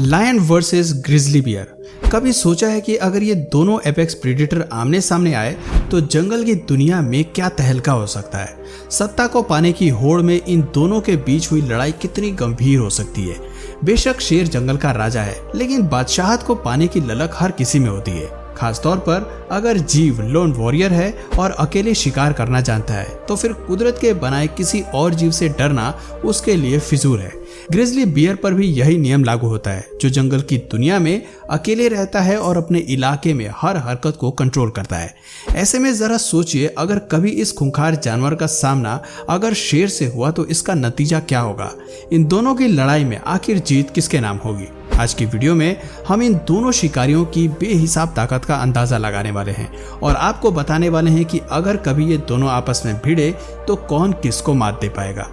Lion versus grizzly bear. कभी सोचा है कि अगर ये दोनों एपेक्स प्रेडेटर आमने सामने आए तो जंगल की दुनिया में क्या तहलका हो सकता है। सत्ता को पाने की होड़ में इन दोनों के बीच हुई लड़ाई कितनी गंभीर हो सकती है। बेशक शेर जंगल का राजा है, लेकिन बादशाहत को पाने की ललक हर किसी में होती है। खासतौर पर अगर जीव लोन वॉरियर है और अकेले शिकार करना जानता है, तो फिर कुदरत के बनाए किसी और जीव से डरना उसके लिए फिजूल है। ग्रिजली बियर पर भी यही नियम लागू होता है, जो जंगल की दुनिया में अकेले रहता है और अपने इलाके में हर हरकत को कंट्रोल करता है। ऐसे में जरा सोचिए, अगर कभी इस खूंखार जानवर का सामना अगर शेर से हुआ तो इसका नतीजा क्या होगा। इन दोनों की लड़ाई में आखिर जीत किसके नाम होगी। आज की वीडियो में हम इन दोनों शिकारियों की बेहिसाब ताकत का अंदाजा लगाने वाले हैं और आपको बताने वाले हैं कि अगर कभी ये दोनों आपस में भिड़े तो कौन किसको मात दे पाएगा।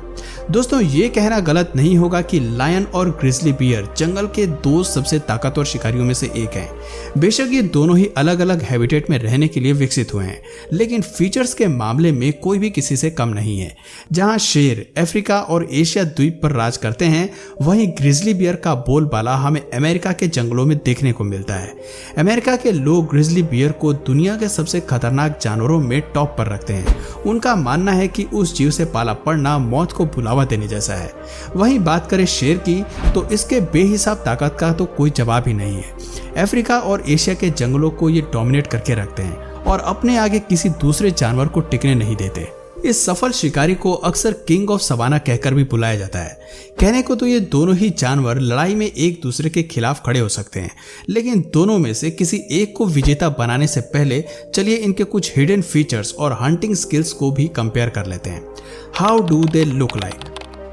दोस्तों, ये कहना गलत नहीं होगा कि लायन और ग्रिजली बियर जंगल के दो सबसे ताकतवर शिकारियों में से एक हैं। बेशक ये दोनों ही अलग अलग हैबिटेट में रहने के लिए विकसित हुए हैं, लेकिन फीचर्स के मामले में कोई भी किसी से कम नहीं है। जहां शेर अफ्रीका और एशिया द्वीप पर राज करते हैं, वहीं ग्रिजली बियर का बोलबाला हमें अमेरिका के जंगलों में देखने को मिलता है। अमेरिका के लोग ग्रिजली बियर को दुनिया के सबसे खतरनाक जानवरों में टॉप पर रखते हैं। उनका मानना है कि उस जीव से पाला पड़ना मौत को बुलावा देने जैसा है। वहीं बात करें शेर की, तो इसके बेहिसाब ताकत का तो कोई जवाब ही नहीं है। अफ्रीका और एशिया के जंगलों को ये डोमिनेट करके रखते हैं और अपने आगे किसी दूसरे जानवर को टिकने नहीं देते। इस सफल शिकारी को अक्सर किंग ऑफ सवाना कहकर भी बुलाया जाता है। कहने को तो ये दोनों ही जानवर लड़ाई में एक दूसरे के खिलाफ खड़े हो सकते हैं, लेकिन दोनों में से किसी एक को विजेता बनाने से पहले चलिए इनके कुछ हिडन फीचर्स और हंटिंग स्किल्स को भी कंपेयर कर लेते हैं। How do they look like.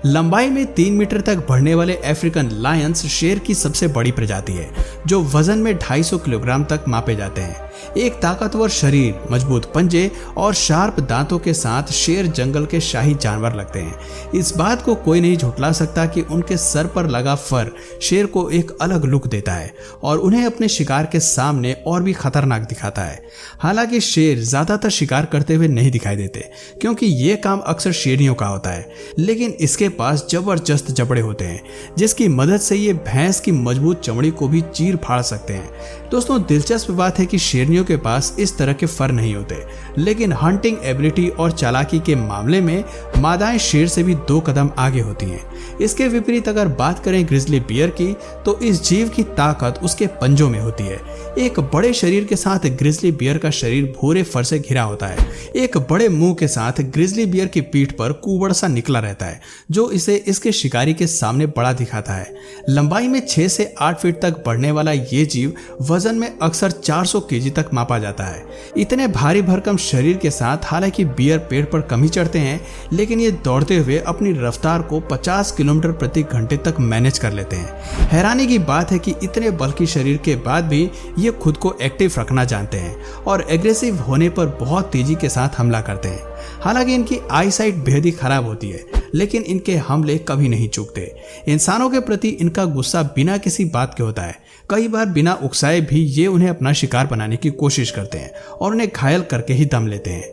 लंबाई में 3 मीटर तक बढ़ने वाले अफ्रीकन लायंस शेर की सबसे बड़ी प्रजाति है, जो वजन में 250 किलोग्राम तक मापे जाते हैं। एक ताकतवर शरीर, मजबूत पंजे और शार्प दांतों के साथ शेर जंगल के शाही जानवर लगते हैं। इस बात को कोई नहीं झुठला सकता कि उनके सर पर लगा फर शेर को एक अलग लुक देता है और उन्हें अपने शिकार के सामने और भी खतरनाक दिखाता है। हालांकि शेर ज्यादातर शिकार करते हुए नहीं दिखाई देते, क्योंकि ये काम अक्सर शेरनियों का होता है, लेकिन इसके पास जबरदस्त जबड़े होते हैं, जिसकी मदद से ये भैंस की मजबूत चमड़ी को भी चीर फाड़ सकते हैं। दोस्तों, दिलचस्प बात है कि शेरनियों के पास इस तरह के फर नहीं होते, लेकिन हंटिंग एबिलिटी और चालाकी के मामले में मादाएं शेर से भी 2 कदम आगे होती हैं। इसके विपरीत अगर बात करें ग्रिजली बियर की, तो इस जीव की ताकत उसके पंजों में होती है। एक बड़े शरीर के साथ ग्रिजली बियर का शरीर भूरे फर से घिरा होता है। एक बड़े मुंह के साथ ग्रिजली बियर की पीठ पर कुबड़ सा निकला रहता है, जो इसे इसके शिकारी के सामने बड़ा दिखाता है। लंबाई में 6 से 8 फीट तक बढ़ने वाला ये जीव वजन में अक्सर 400 केजी तक मापा जाता है। इतने भारी भरकम शरीर के साथ हालांकि बियर पेड़ पर कम ही चढ़ते हैं, लेकिन ये दौड़ते हुए अपनी रफ्तार को 50 किलोमीटर प्रति घंटे तक मैनेज कर लेते हैं। हैरानी की बात है कि इतने बल्कि शरीर के बाद भी ये खुद को एक्टिव रखना जानते हैं और एग्रेसिव होने पर बहुत तेजी के साथ हमला करते हैं। हालांकि इनकी आई साइट बेहद ही खराब होती है, लेकिन इनके हमले कभी नहीं चूकते। इंसानों के प्रति इनका गुस्सा बिना किसी बात के होता है। कई बार बिना उकसाए भी ये उन्हें अपना शिकार बनाने की कोशिश करते हैं और उन्हें घायल करके ही दम लेते हैं।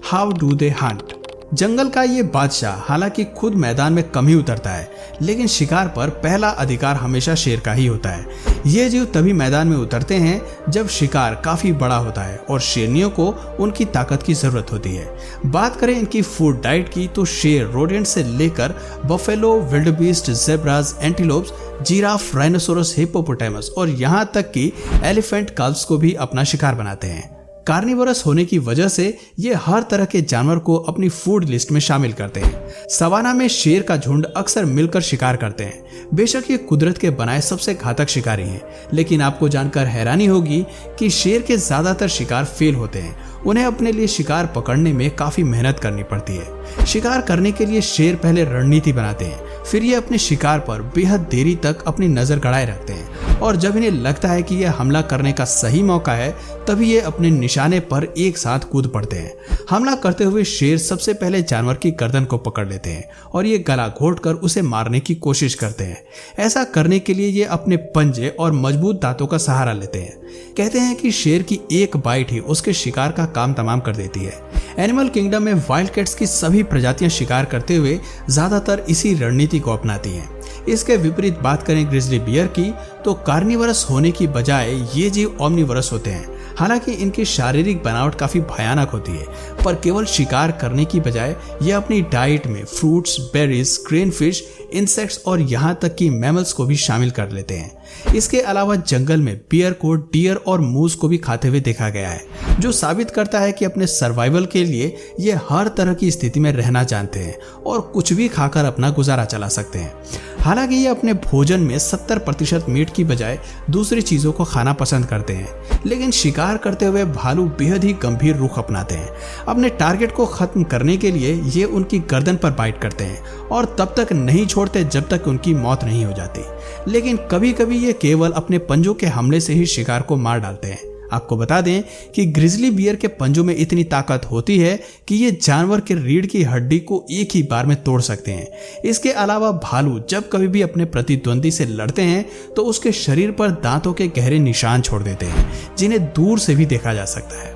How do they hunt. जंगल का ये बादशाह हालांकि खुद मैदान में कम ही उतरता है, लेकिन शिकार पर पहला अधिकार हमेशा शेर का ही होता है। ये जीव तभी मैदान में उतरते हैं जब शिकार काफी बड़ा होता है और शेरनियों को उनकी ताकत की जरूरत होती है। बात करें इनकी फूड डाइट की, तो शेर रोडेंट से लेकर buffalo, wildebeest, zebras, antelopes, giraffe, rhinoceros, hippopotamus और यहाँ तक कि एलिफेंट कल्प्स को भी अपना शिकार बनाते हैं। कार्निवोरस होने की वजह से ये हर तरह के जानवर को अपनी फूड लिस्ट में शामिल करते हैं। सवाना में शेर का झुंड अक्सर मिलकर शिकार करते हैं। बेशक ये कुदरत के बनाए सबसे घातक शिकारी हैं, लेकिन आपको जानकर हैरानी होगी कि शेर के ज्यादातर शिकार फेल होते हैं। उन्हें अपने लिए शिकार पकड़ने में काफी मेहनत करनी पड़ती है। शिकार करने के लिए शेर पहले रणनीति बनाते हैं, फिर ये अपने शिकार पर बेहद देरी तक अपनी नजर गड़ाए रखते हैं और जब इन्हें लगता है कि यह हमला करने का सही मौका है, तभी ये अपने निशाने पर एक साथ कूद पड़ते हैं। हमला करते हुए शेर सबसे पहले जानवर की गर्दन को पकड़ लेते हैं और ये गला घोंटकर उसे मारने की कोशिश करते हैं। करते हैं। ऐसा करने के लिए ये अपने पंजे और मजबूत दांतों का सहारा लेते हैं। कहते हैं कि शेर की एक बाइट ही उसके शिकार का काम तमाम कर देती है। एनिमल किंगडम में वाइल्ड कैट्स की सभी प्रजातियां शिकार करते हुए ज्यादातर इसी रणनीति को अपनाती हैं। इसके विपरीत बात करें ग्रिजली बियर की, तो कार्निवरस होने की बजाय ये जीव ओमनिवरस होते हैं। हालांकि इनकी शारीरिक बनावट काफी भयानक होती है, पर केवल शिकार करने की बजाय ये अपनी डाइट में fruits, berries, grain fish, insects और यहाँ तक कि मैमल्स को भी शामिल कर लेते हैं। इसके अलावा जंगल में बियर को डियर और मूस को भी खाते हुए देखा गया है, जो साबित करता है कि अपने सर्वाइवल के लिए ये हर तरह की स्थिति में रहना जानते हैं और कुछ भी खाकर अपना गुजारा चला सकते हैं। हालांकि ये अपने भोजन में 70% मीट की बजाय दूसरी चीजों को खाना पसंद करते हैं, लेकिन शिकार करते हुए भालू बेहद ही गंभीर रुख अपनाते हैं। अपने टारगेट को खत्म करने के लिए ये उनकी गर्दन पर बाइट करते हैं और तब तक नहीं छोड़ते जब तक उनकी मौत नहीं हो जाती। लेकिन कभी कभी ये केवल अपने पंजों के हमले से ही शिकार को मार डालते हैं। आपको बता दें कि ग्रिजली बियर के पंजों में इतनी ताकत होती है कि ये जानवर के रीढ़ की हड्डी को एक ही बार में तोड़ सकते हैं। इसके अलावा भालू जब कभी भी अपने प्रतिद्वंदी से लड़ते हैं तो उसके शरीर पर दांतों के गहरे निशान छोड़ देते हैं, जिन्हें दूर से भी देखा जा सकता है।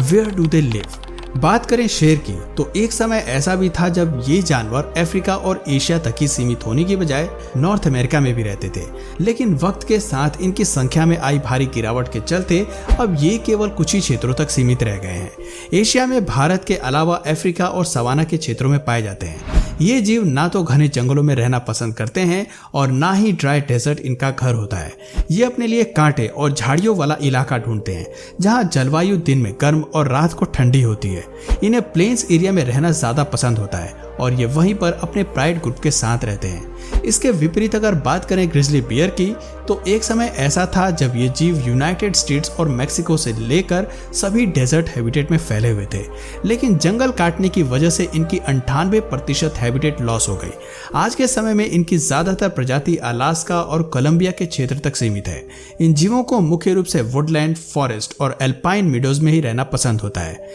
Where do they live? बात करें शेर की, तो एक समय ऐसा भी था जब ये जानवर अफ्रीका और एशिया तक ही सीमित होने की बजाय नॉर्थ अमेरिका में भी रहते थे। लेकिन वक्त के साथ इनकी संख्या में आई भारी गिरावट के चलते अब ये केवल कुछ ही क्षेत्रों तक सीमित रह गए हैं। एशिया में भारत के अलावा अफ्रीका और सवाना के क्षेत्रों में पाए जाते हैं। ये जीव ना तो घने जंगलों में रहना पसंद करते हैं और ना ही ड्राई डेजर्ट इनका घर होता है। ये अपने लिए कांटे और झाड़ियों वाला इलाका ढूंढते हैं, जहां जलवायु दिन में गर्म और रात को ठंडी होती है। इन्हें प्लेन्स एरिया में रहना ज्यादा पसंद होता है और ये वहीं पर अपने प्राइड ग्रुप के साथ रहते हैं। इसके विपरीत अगर बात करें ग्रिजली बियर की, तो एक समय ऐसा था जब ये जीव यूनाइटेड स्टेट्स और मेक्सिको से लेकर सभी डेजर्ट हैबिटेट में फैले हुए थे। लेकिन जंगल काटने की वजह से इनकी 98% हैबिटेट लॉस हो गई। आज के समय में इनकी ज्यादातर प्रजाति अलास्का और कोलंबिया के क्षेत्र तक सीमित है। इन जीवों को मुख्य रूप से वुडलैंड, फॉरेस्ट और एल्पाइन मीडोज में ही रहना पसंद होता है।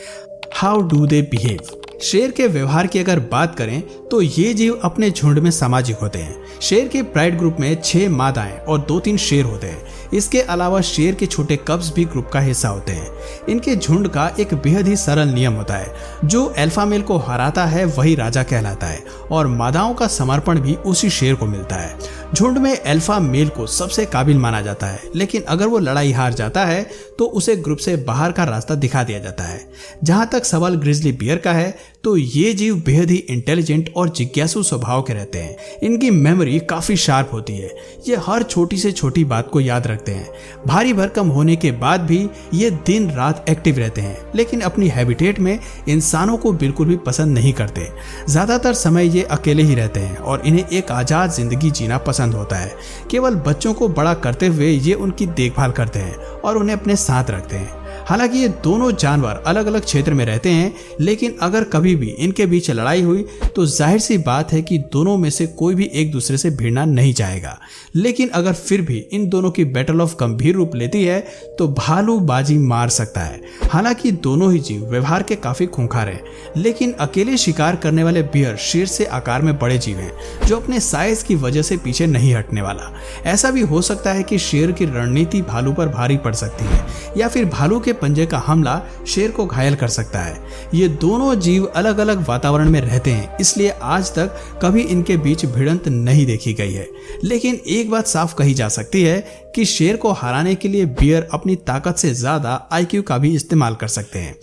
How do they behave? शेर के व्यवहार की अगर बात करें तो ये जीव अपने झुंड में सामाजिक होते हैं। शेर के प्राइड ग्रुप में 6 मादाएं और 2-3 शेर होते हैं। इसके अलावा शेर के छोटे कब्स भी ग्रुप का हिस्सा होते हैं। इनके झुंड का एक बेहद ही सरल नियम होता है, जो अल्फा मेल को हराता है वही राजा कहलाता है और मादाओं का समर्पण भी उसी शेर को मिलता है। झुंड में अल्फा मेल को सबसे काबिल माना जाता है, लेकिन अगर वो लड़ाई हार जाता है तो उसे ग्रुप से बाहर का रास्ता दिखा दिया जाता है। जहां तक सवाल ग्रिजली बियर का है, तो ये जीव बेहद ही इंटेलिजेंट और जिज्ञासु स्वभाव के रहते हैं। इनकी मेमोरी काफी शार्प होती है। ये हर छोटी से छोटी बात को याद रखते हैं। भारी भरकम होने के बाद भी ये दिन रात एक्टिव रहते हैं, लेकिन अपनी हैबिटेट में इंसानों को बिल्कुल भी पसंद नहीं करते। ज्यादातर समय ये अकेले ही रहते हैं और इन्हें एक आजाद जिंदगी जीना पसंद होता है। केवल बच्चों को बड़ा करते हुए ये उनकी देखभाल करते हैं और उन्हें अपने साथ रखते हैं। हालांकि ये दोनों जानवर अलग अलग क्षेत्र में रहते हैं, लेकिन अगर कभी भी इनके बीच लड़ाई हुई तो जाहिर सी बात है कि दोनों में से कोई भी एक दूसरे से भिड़ना नहीं चाहेगा। लेकिन अगर फिर भी इन दोनों की बैटल ऑफ गंभीर रूप लेती है तो भालू बाजी मार सकता है। हालांकि दोनों ही जीव व्यवहार के काफी खूंखार हैं, लेकिन अकेले शिकार करने वाले बियर शेर से आकार में बड़े जीव हैं, जो अपने साइज की वजह से पीछे नहीं हटने वाला। ऐसा भी हो सकता है कि शेर की रणनीति भालू पर भारी पड़ सकती है, या फिर भालू के पंजे का हमला शेर को घायल कर सकता है। ये दोनों जीव अलग अलग वातावरण में रहते हैं, इसलिए आज तक कभी इनके बीच भिड़ंत नहीं देखी गई है। लेकिन एक बात साफ कही जा सकती है कि शेर को हराने के लिए बियर अपनी ताकत से ज्यादा आईक्यू का भी इस्तेमाल कर सकते हैं।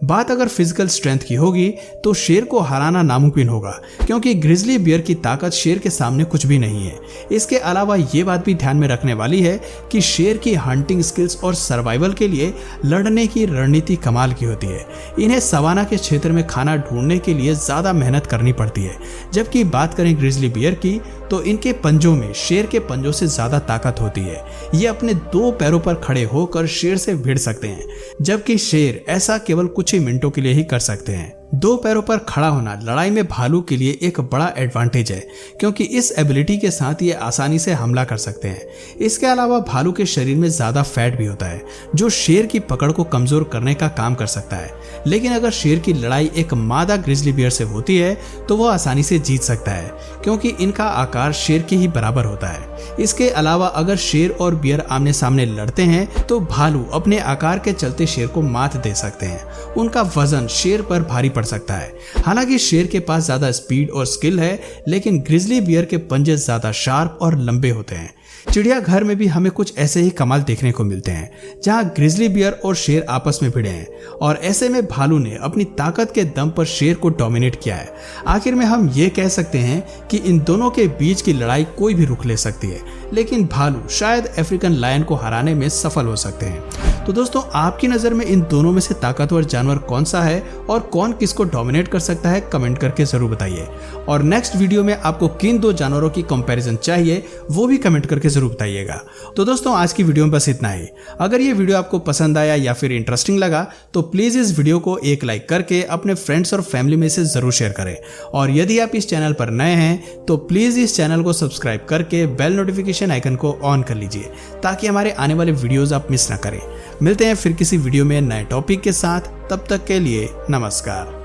बात अगर फिजिकल स्ट्रेंथ की होगी तो शेर को हराना नामुमकिन होगा, क्योंकि ग्रिजली बियर की ताकत शेर के सामने कुछ भी नहीं है। इसके अलावा ये बात भी ध्यान में रखने वाली है कि शेर की हंटिंग स्किल्स और सर्वाइवल के लिए लड़ने की रणनीति कमाल की होती है। इन्हें सवाना के क्षेत्र में खाना ढूंढने के लिए ज्यादा मेहनत करनी पड़ती है। जबकि बात करें ग्रिजली बियर की, तो इनके पंजों में शेर के पंजों से ज्यादा ताकत होती है। ये अपने 2 पैरों पर खड़े होकर शेर से भिड़ सकते हैं, जबकि शेर ऐसा केवल कुछ ही मिनटों के लिए ही कर सकते हैं। दो पैरों पर खड़ा होना लड़ाई में भालू के लिए एक बड़ा एडवांटेज है, क्योंकि इस एबिलिटी के साथ ये आसानी से हमला कर सकते हैं। इसके अलावा भालू के शरीर में ज्यादा फैट भी होता है, जो शेर की पकड़ को कमजोर करने का काम कर सकता है। लेकिन अगर शेर की लड़ाई एक मादा ग्रिजली बियर से होती है तो वो आसानी से जीत सकता है, क्योंकि इनका आकार शेर के ही बराबर होता है। इसके अलावा अगर शेर और बियर आमने सामने लड़ते हैं तो भालू अपने आकार के चलते शेर को मात दे सकते हैं। उनका वजन शेर पर भारी पड़ सकता है। हालांकि शेर के पास ज्यादा स्पीड और स्किल है, लेकिन ग्रिजली बियर के पंजे ज्यादा शार्प और लंबे होते हैं। चिड़ियाघर में भी हमें कुछ ऐसे ही कमाल देखने को मिलते हैं, जहां ग्रिजली बियर और शेर आपस में भिड़े हैं, और ऐसे में भालू ने अपनी ताकत के दम पर शेर को डोमिनेट किया है। आखिर में हम ये कह सकते हैं कि इन दोनों के बीच की लड़ाई कोई भी रुक ले सकती है, लेकिन भालू शायद अफ्रीकन लायन को हराने में सफल हो सकते हैं। तो दोस्तों, आपकी नजर में इन दोनों में से ताकतवर जानवर कौन सा है और कौन किसको डोमिनेट कर सकता है, कमेंट करके जरूर बताइए। और नेक्स्ट वीडियो में आपको किन दो जानवरों की कंपैरिजन चाहिए वो भी कमेंट करके जरूर बताइएगा। तो दोस्तों, आज की वीडियो में बस इतना ही। अगर ये वीडियो आपको पसंद आया या फिर इंटरेस्टिंग लगा तो प्लीज इस वीडियो को एक लाइक करके अपने फ्रेंड्स और फैमिली में से जरूर शेयर करें। और यदि आप इस चैनल पर नए हैं तो प्लीज इस चैनल को सब्सक्राइब करके बेल नोटिफिकेशन आइकन को ऑन कर लीजिए, ताकि हमारे आने वाले वीडियोस आप मिस ना करें। मिलते हैं फिर किसी वीडियो में नए टॉपिक के साथ, तब तक के लिए नमस्कार।